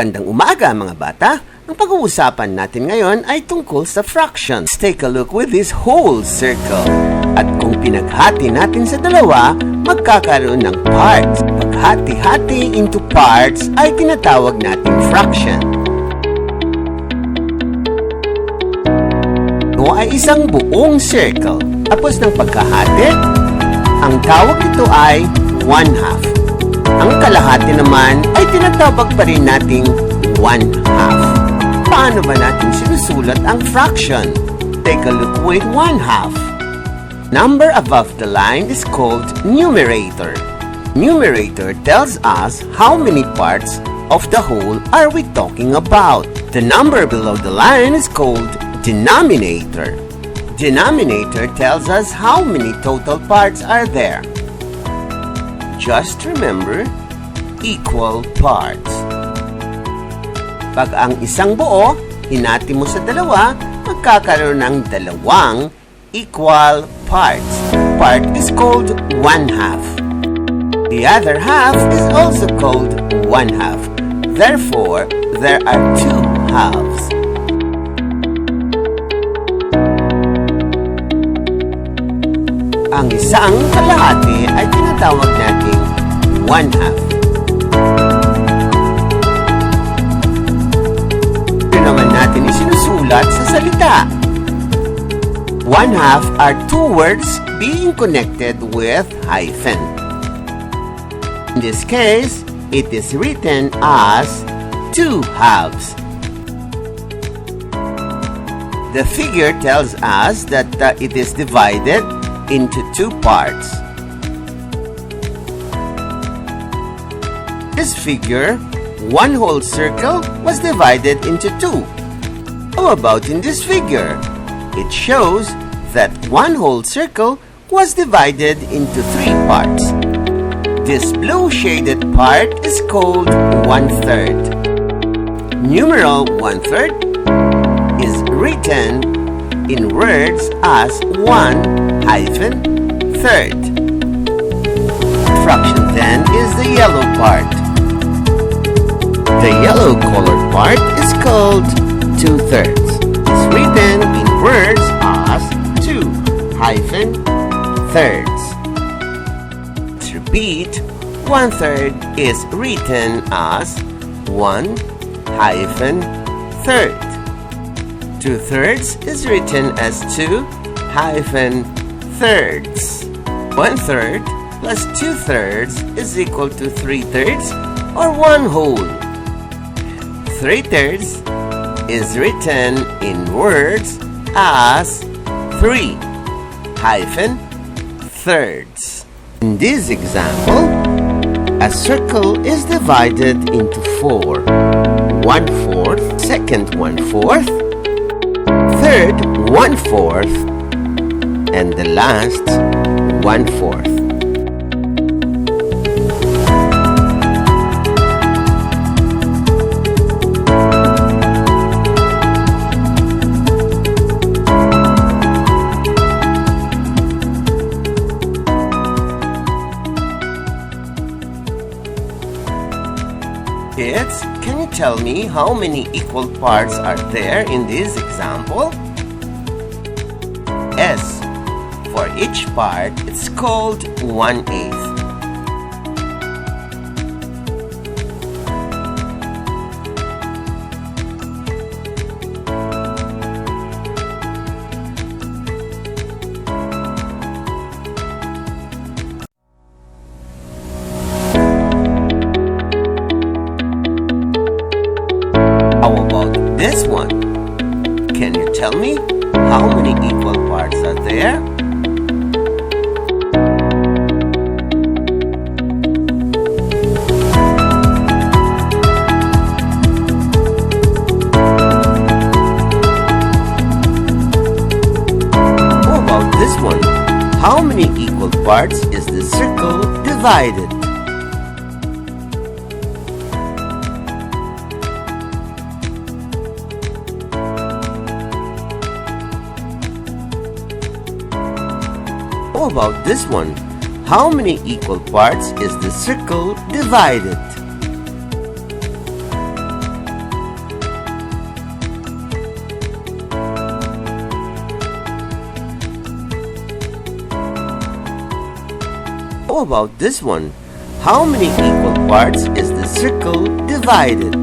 Magandang umaga mga bata! Ang pag-uusapan natin ngayon ay tungkol sa fractions. Take a look with this whole circle. At kung pinaghati natin sa dalawa, magkakaroon ng parts. Paghati-hati into parts ay tinatawag nating fraction. Ito ay isang buong circle. Tapos ng pagkahati, ang tawag nito ay 1/2. Ang kalahati naman ay tinatawag pa rin nating 1/2. Paano ba natin sinusulat ang fraction? Take a look with 1/2. Number above the line is called numerator. Numerator tells us how many parts of the whole are we talking about. The number below the line is called denominator. Denominator tells us how many total parts are there. Just remember, equal parts. Pag ang isang buo, hinati mo sa dalawa, magkakaroon ng dalawang equal parts. Part is called 1/2. The other half is also called 1/2. Therefore, there are 2 halves. Ang isang kalahati ay tinatawag nating 1/2. Ito naman natin isinusulat sa salita. 1/2 are 2 words being connected with hyphen. In this case, it is written as 2 halves. The figure tells us that it is divided into 2 parts. This figure, 1 whole circle, was divided into 2. How about in this figure? It shows that 1 whole circle was divided into 3 parts. This blue shaded part is called 1/3. Numeral 1/3 is written in words as 1/3. Fraction then is the yellow part. The yellow colored part is called 2/3. It's written in words as 2/3. Let's repeat. 1/3 is written as 1/3. 2/3 is written as 2/3. 1/3 plus 2/3 is equal to 3/3 or 1 whole. 3/3 is written in words as 3/3. In this example, a circle is divided into 4. 1/4, second 1/4, third 1/4, and the last 1/4. Kids, can you tell me how many equal parts are there in this example? Yes. For each part, it's called 1/8. How about this one? Can you tell me how many equal parts are there? How about this one? How many equal parts is the circle divided? How about this one? How many equal parts is the circle divided? How about this one? How many equal parts is the circle divided?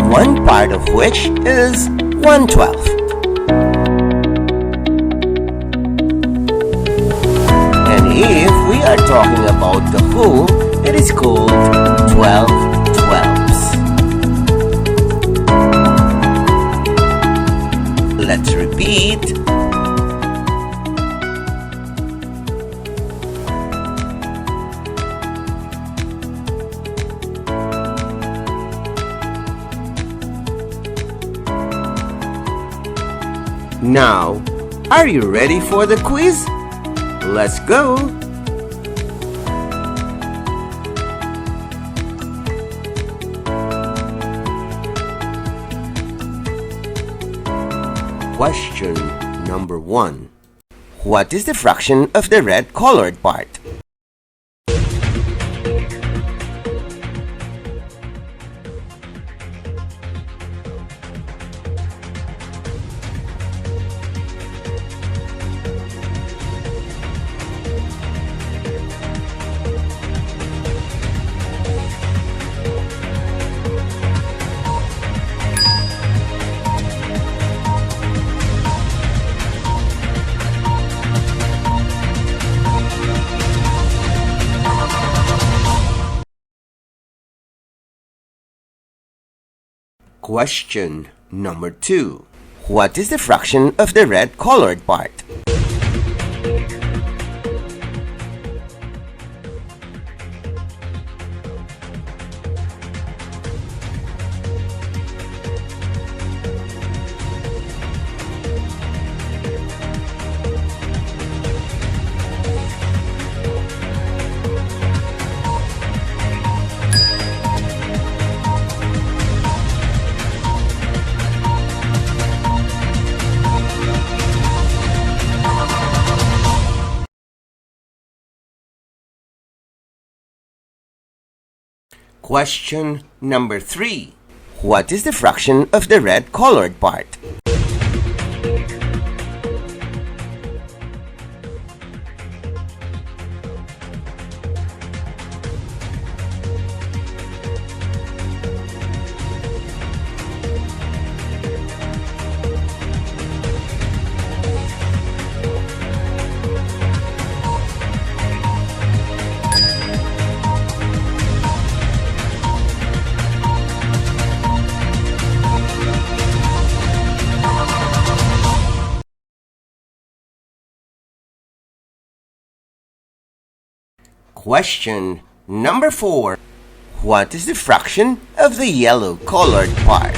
One part of which is 1/12. And if we are talking about the whole, it is called 12/12. Let's repeat. Now, are you ready for the quiz? Let's go! Question number 1. What is the fraction of the red colored part? Question number 2. What is the fraction of the red colored part? Question number 3. What is the fraction of the red colored part? Question number 4. What is the fraction of the yellow colored part?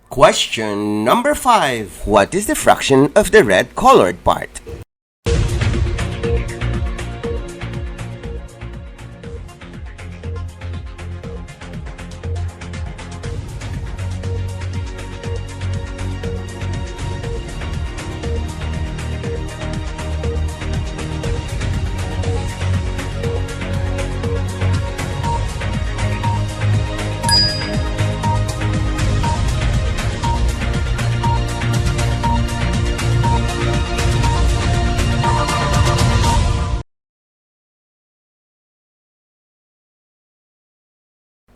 Question number 5. What is the fraction of the red colored part?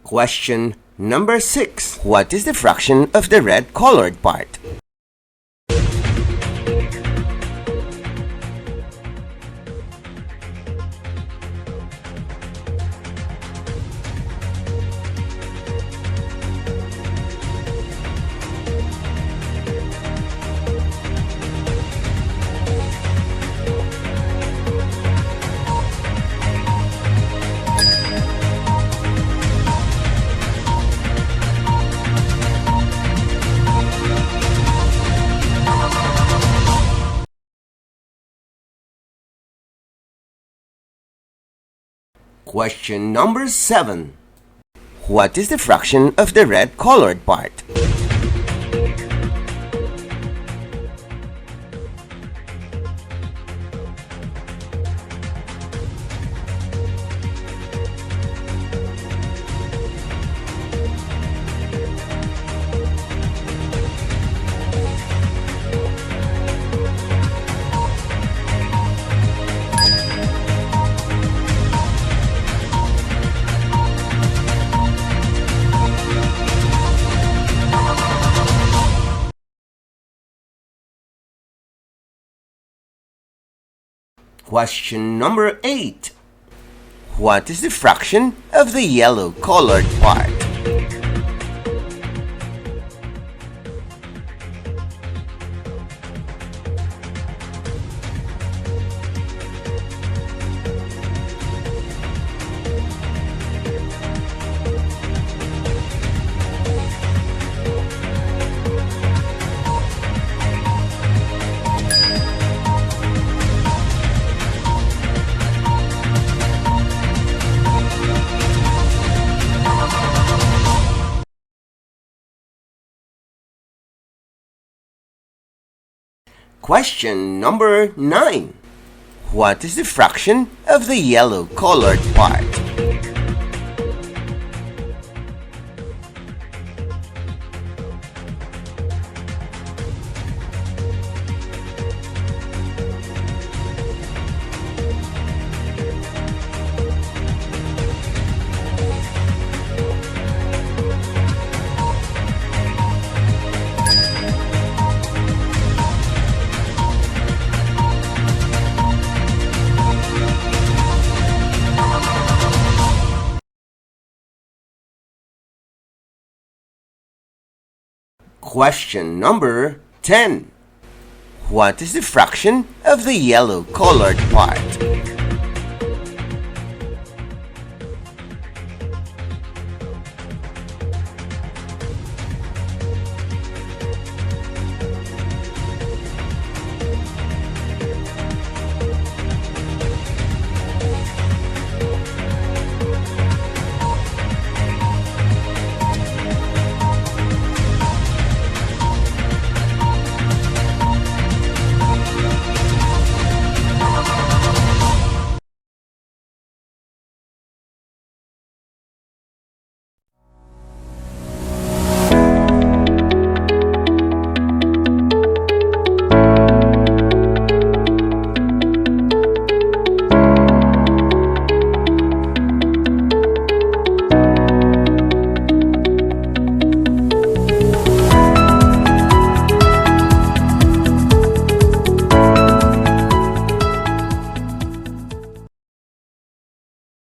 Question number 6. What is the fraction of the red colored part? Question number 7. What is the fraction of the red colored part? Question number 8. What is the fraction of the yellow colored part? Question number 9. What is the fraction of the yellow colored part? Question number 10. What is the fraction of the yellow colored part?